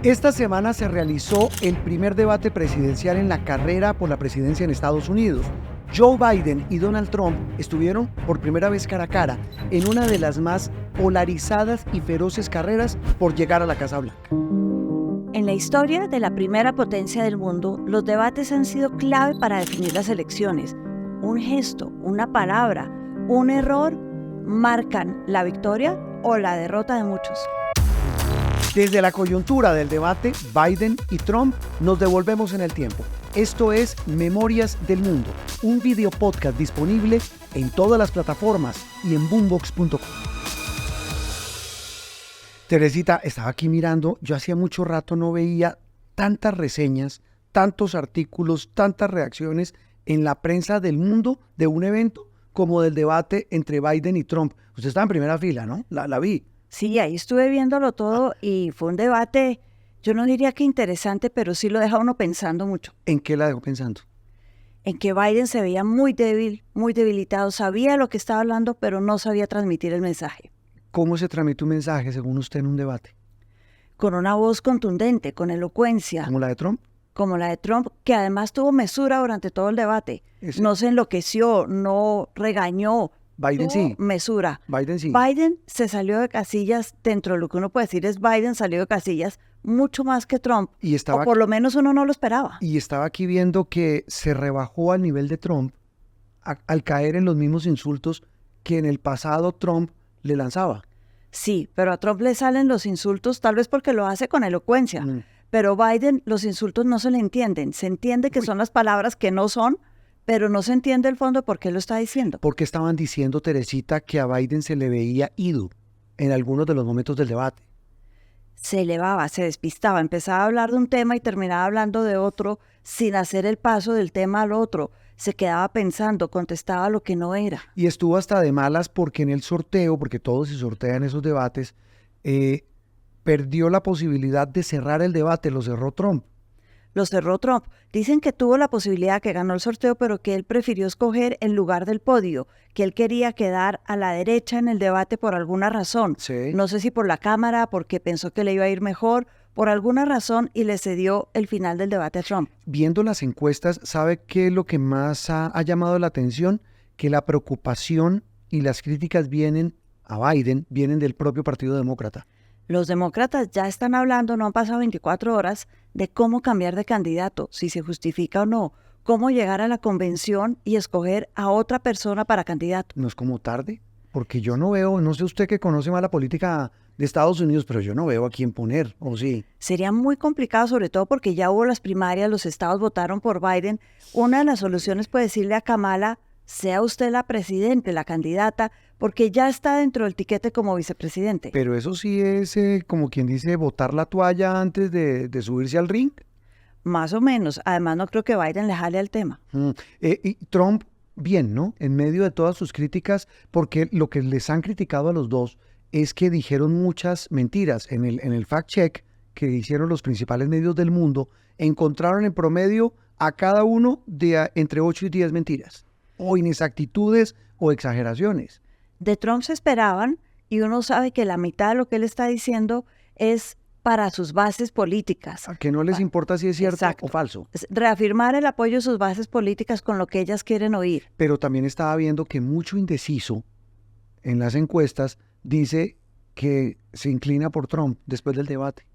Esta semana se realizó el primer debate presidencial en la carrera por la presidencia en Estados Unidos. Joe Biden y Donald Trump estuvieron por primera vez cara a cara en una de las más polarizadas y feroces carreras por llegar a la Casa Blanca. En la historia de la primera potencia del mundo, los debates han sido clave para definir las elecciones. Un gesto, una palabra, un error marcan la victoria o la derrota de muchos. Desde la coyuntura del debate, Biden y Trump nos devolvemos en el tiempo. Esto es Memorias del Mundo, un video podcast disponible en todas las plataformas y en boombox.com. Teresita, estaba aquí mirando, yo hacía mucho rato no veía tantas reseñas, tantos artículos, tantas reacciones en la prensa del mundo de un evento como del debate entre Biden y Trump. Usted estaba en primera fila, ¿no? La vi. Sí, ahí estuve viéndolo todo y fue un debate, yo no diría que interesante, pero sí lo deja uno pensando mucho. ¿En qué la dejó pensando? En que Biden se veía muy débil, muy debilitado, sabía lo que estaba hablando, pero no sabía transmitir el mensaje. ¿Cómo se transmite un mensaje, según usted, en un debate? Con una voz contundente, con elocuencia. ¿Como la de Trump? Como la de Trump, que además tuvo mesura durante todo el debate. No se enloqueció, no regañó. Biden sí. Mesura. Biden sí. Biden se salió de casillas, dentro de lo que uno puede decir es Biden salió de casillas mucho más que Trump. O por lo menos uno no lo esperaba. Y estaba aquí viendo que se rebajó al nivel de Trump al caer en los mismos insultos que en el pasado Trump le lanzaba. Sí, pero a Trump le salen los insultos tal vez porque lo hace con elocuencia. Pero Biden los insultos no se le entienden. Se entiende que son las palabras que no son, pero no se entiende el fondo de por qué lo está diciendo. Porque estaban diciendo, Teresita, que a Biden se le veía ido en algunos de los momentos del debate. Se elevaba, se despistaba, empezaba a hablar de un tema y terminaba hablando de otro sin hacer el paso del tema al otro. Se quedaba pensando, contestaba lo que no era. Y estuvo hasta de malas porque en el sorteo, porque todos se sortean esos debates, perdió la posibilidad de cerrar el debate, lo cerró Trump. Lo cerró Trump. Dicen que tuvo la posibilidad, que ganó el sorteo, pero que él prefirió escoger el lugar del podio, que él quería quedar a la derecha en el debate por alguna razón. Sí. No sé si por la cámara, porque pensó que le iba a ir mejor, por alguna razón, y le cedió el final del debate a Trump. Viendo las encuestas, ¿sabe qué es lo que más ha llamado la atención? Que la preocupación y las críticas vienen a Biden, vienen del propio Partido Demócrata. Los demócratas ya están hablando, no han pasado 24 horas, de cómo cambiar de candidato, si se justifica o no, cómo llegar a la convención y escoger a otra persona para candidato. ¿No es como tarde? Porque yo no veo, no sé usted que conoce más la política de Estados Unidos, pero yo no veo a quién poner, ¿o sí? Sería muy complicado, sobre todo porque ya hubo las primarias, los estados votaron por Biden. Una de las soluciones puede decirle a Kamala, sea usted la presidente, la candidata, porque ya está dentro del tiquete como vicepresidente. Pero eso sí es, como quien dice, botar la toalla antes de subirse al ring. Más o menos. Además, no creo que Biden le jale al tema. Y Trump, bien, ¿no? En medio de todas sus críticas, porque lo que les han criticado a los dos es que dijeron muchas mentiras. En el fact-check que hicieron los principales medios del mundo, encontraron en promedio a cada uno de entre 8 y 10 mentiras, o inexactitudes o exageraciones. De Trump se esperaban, y uno sabe que la mitad de lo que él está diciendo es para sus bases políticas. A que no les importa si es cierto Exacto. o falso. Reafirmar el apoyo de sus bases políticas con lo que ellas quieren oír. Pero también estaba viendo que mucho indeciso en las encuestas dice que se inclina por Trump después del debate.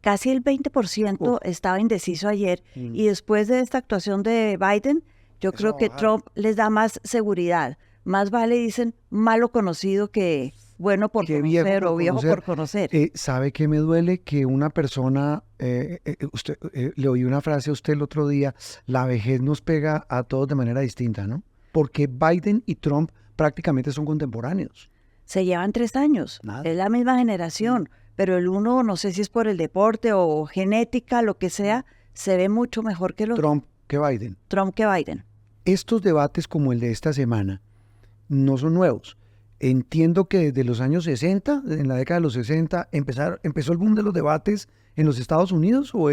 Casi el 20% estaba indeciso ayer, y después de esta actuación de Biden, yo creo que Trump les da más seguridad. Más vale, dicen, malo conocido que bueno por conocer o viejo por conocer. ¿Sabe qué me duele? Que una persona, le oí una frase a usted el otro día, la vejez nos pega a todos de manera distinta, ¿no? Porque Biden y Trump prácticamente son contemporáneos. Se llevan 3 años, es la misma generación, pero el uno, no sé si es por el deporte o genética, lo que sea, se ve mucho mejor que el otro. Trump que Biden. Trump que Biden. Estos debates como el de esta semana no son nuevos. Entiendo que desde los años 60, en la década de los 60, empezó el boom de los debates en los Estados Unidos, o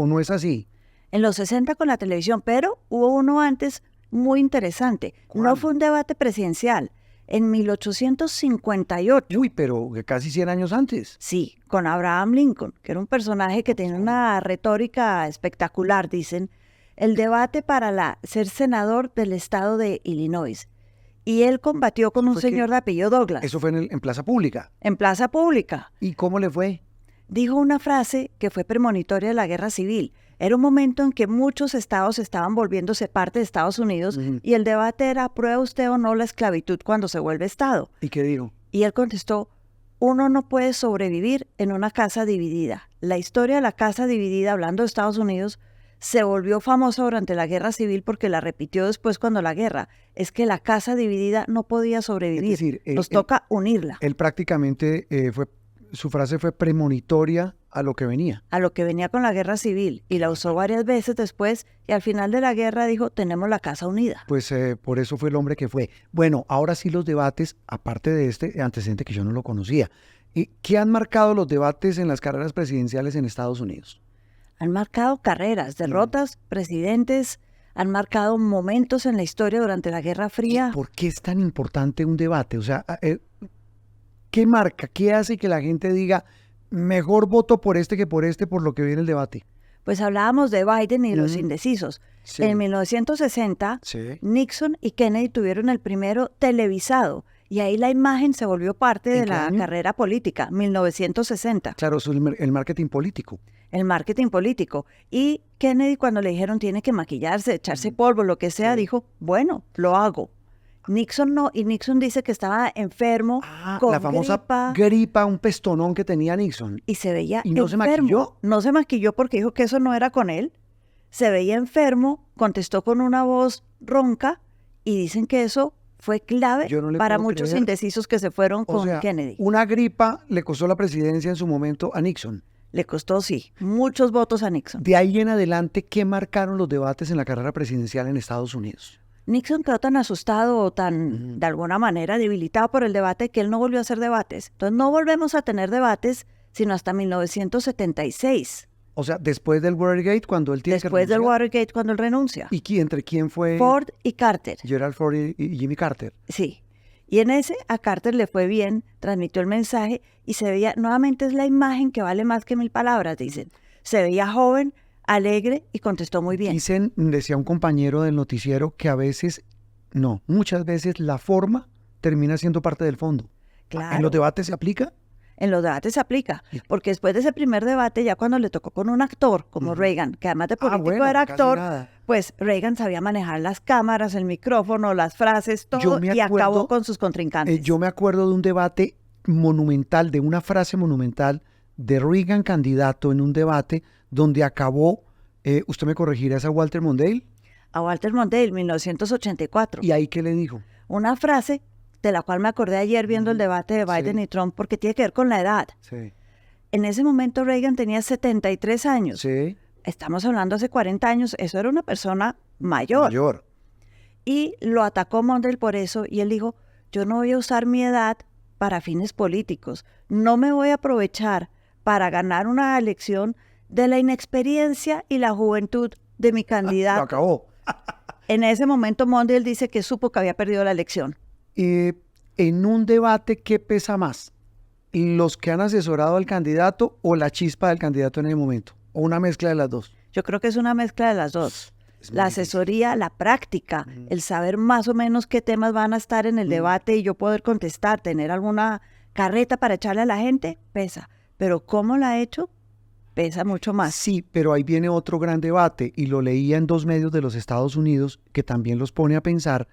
no es así. En los 60 con la televisión, pero hubo uno antes muy interesante. ¿Cuál? No fue un debate presidencial, en 1858. Uy, pero casi 100 años antes. Sí, con Abraham Lincoln, que era un personaje que tenía una retórica espectacular, dicen, el debate para ser senador del estado de Illinois. Y él combatió con un señor de apellido Douglas. Eso fue en plaza pública. En plaza pública. ¿Y cómo le fue? Dijo una frase que fue premonitoria de la guerra civil. Era un momento en que muchos estados estaban volviéndose parte de Estados Unidos y el debate era, ¿aprueba usted o no la esclavitud cuando se vuelve estado? ¿Y qué dijo? Y él contestó, uno no puede sobrevivir en una casa dividida. La historia de la casa dividida, hablando de Estados Unidos, se volvió famosa durante la guerra civil porque la repitió después cuando la guerra. Es que la casa dividida no podía sobrevivir. Es decir, nos toca unirla. Él prácticamente su frase fue premonitoria a lo que venía. A lo que venía con la guerra civil. Y la usó varias veces después. Y al final de la guerra dijo, tenemos la casa unida. Pues por eso fue el hombre que fue. Bueno, ahora sí los debates, aparte de este antecedente que yo no lo conocía. ¿Qué han marcado los debates en las carreras presidenciales en Estados Unidos? Han marcado carreras, derrotas, presidentes, han marcado momentos en la historia durante la Guerra Fría. ¿Por qué es tan importante un debate? O sea, ¿qué marca? ¿Qué hace que la gente diga, mejor voto por este que por este por lo que viene el debate? Pues hablábamos de Biden y los indecisos. Sí. En 1960, Sí. Nixon y Kennedy tuvieron el primero televisado. Y ahí la imagen se volvió parte de la carrera política, 1960. Claro, eso es el marketing político. El marketing político. Y Kennedy, cuando le dijeron tiene que maquillarse, echarse polvo, lo que sea, dijo, bueno, lo hago. Nixon no, y Nixon dice que estaba enfermo, con la famosa gripa, un pestonón que tenía Nixon. Y se veía ¿Y no enfermo. se maquilló? No se maquilló porque dijo que eso no era con él. Se veía enfermo, contestó con una voz ronca y dicen que eso fue clave para muchos indecisos que se fueron con Kennedy. Una gripa le costó la presidencia en su momento a Nixon. Le costó, sí, muchos votos a Nixon. De ahí en adelante, ¿qué marcaron los debates en la carrera presidencial en Estados Unidos? Nixon quedó tan asustado o tan, de alguna manera, debilitado por el debate que él no volvió a hacer debates. Entonces no volvemos a tener debates sino hasta 1976. O sea, después del Watergate, cuando él tiene que renunciar. Después del Watergate, cuando él renuncia. ¿Y entre quién fue? Ford y Carter. Gerald Ford y Jimmy Carter. Sí. Y en ese a Carter le fue bien, transmitió el mensaje y se veía, nuevamente es la imagen que vale más que 1000 palabras, dicen. Se veía joven, alegre y contestó muy bien. Dicen, decía un compañero del noticiero, que a veces, no, muchas veces la forma termina siendo parte del fondo. Claro. ¿En los debates se aplica? En los debates se aplica, porque después de ese primer debate, ya cuando le tocó con un actor como Reagan, que además de político era actor, pues Reagan sabía manejar las cámaras, el micrófono, las frases, todo, y acabó con sus contrincantes. Yo me acuerdo de un debate monumental, de una frase monumental de Reagan candidato en un debate donde acabó, usted me corregirá, ¿es a Walter Mondale? A Walter Mondale, 1984. ¿Y ahí qué le dijo? Una frase de la cual me acordé ayer viendo el debate de Biden y Trump, porque tiene que ver con la edad. Sí. En ese momento Reagan tenía 73 años. Sí. Estamos hablando hace 40 años, eso era una persona mayor. Y lo atacó Mondale por eso, y él dijo, yo no voy a usar mi edad para fines políticos, no me voy a aprovechar para ganar una elección de la inexperiencia y la juventud de mi candidato. Lo acabó. En ese momento Mondale dice que supo que había perdido la elección. En un debate, ¿qué pesa más? ¿Los que han asesorado al candidato o la chispa del candidato en el momento? ¿O una mezcla de las dos? Yo creo que es una mezcla de las dos. La asesoría, la práctica, el saber más o menos qué temas van a estar en el debate y yo poder contestar, tener alguna carreta para echarle a la gente, pesa. Pero cómo la ha hecho, pesa mucho más. Sí, pero ahí viene otro gran debate y lo leía en 2 medios de los Estados Unidos que también los pone a pensar.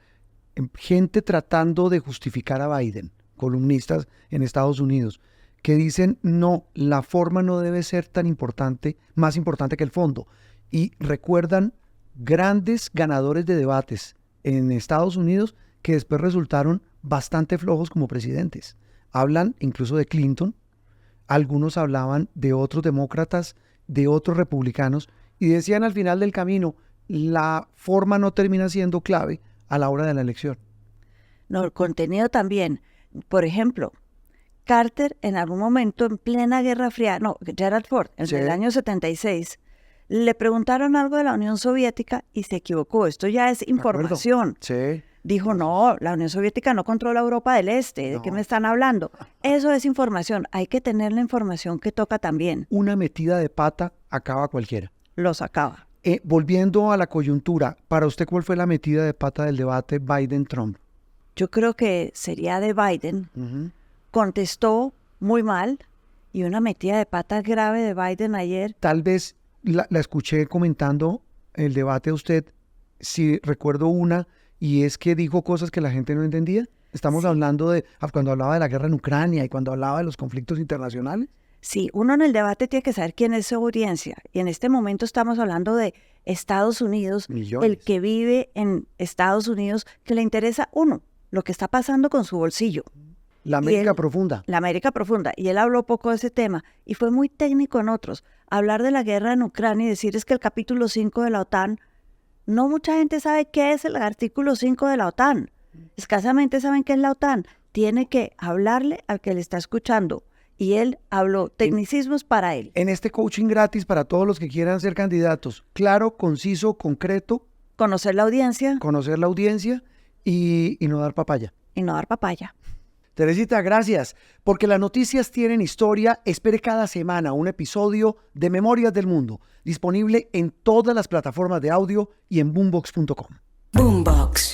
Gente tratando de justificar a Biden, columnistas en Estados Unidos, que dicen, no, la forma no debe ser tan importante, más importante que el fondo. Y recuerdan grandes ganadores de debates en Estados Unidos que después resultaron bastante flojos como presidentes. Hablan incluso de Clinton, algunos hablaban de otros demócratas, de otros republicanos, y decían al final del camino, la forma no termina siendo clave a la hora de la elección. No, el contenido también. Por ejemplo, Carter en algún momento en plena Guerra Fría, Gerald Ford, en el año 76, le preguntaron algo de la Unión Soviética y se equivocó. Esto ya es información. Sí. dijo, no, la Unión Soviética no controla Europa del Este, ¿de qué me están hablando? Eso es información, hay que tener la información que toca también. Una metida de pata acaba cualquiera. Lo sacaba. Volviendo a la coyuntura, para usted, ¿cuál fue la metida de pata del debate Biden-Trump? Yo creo que sería de Biden. Contestó muy mal y una metida de pata grave de Biden ayer. Tal vez la escuché comentando el debate a usted, si recuerdo una, y es que dijo cosas que la gente no entendía. Estamos hablando de cuando hablaba de la guerra en Ucrania y cuando hablaba de los conflictos internacionales. Sí, uno en el debate tiene que saber quién es su audiencia. Y en este momento estamos hablando de Estados Unidos, Millones. El que vive en Estados Unidos, que le interesa, uno, lo que está pasando con su bolsillo. La América profunda. La América profunda. Y él habló poco de ese tema. Y fue muy técnico en otros. Hablar de la guerra en Ucrania y decir es que el capítulo 5 de la OTAN, no mucha gente sabe qué es el artículo 5 de la OTAN. Escasamente saben qué es la OTAN. Tiene que hablarle al que le está escuchando. Y él habló tecnicismos para él. En este coaching gratis para todos los que quieran ser candidatos, claro, conciso, concreto. Conocer la audiencia. Conocer la audiencia y no dar papaya. Y no dar papaya. Teresita, gracias. Porque las noticias tienen historia. Espere cada semana un episodio de Memorias del Mundo, disponible en todas las plataformas de audio y en boombox.com. Boombox.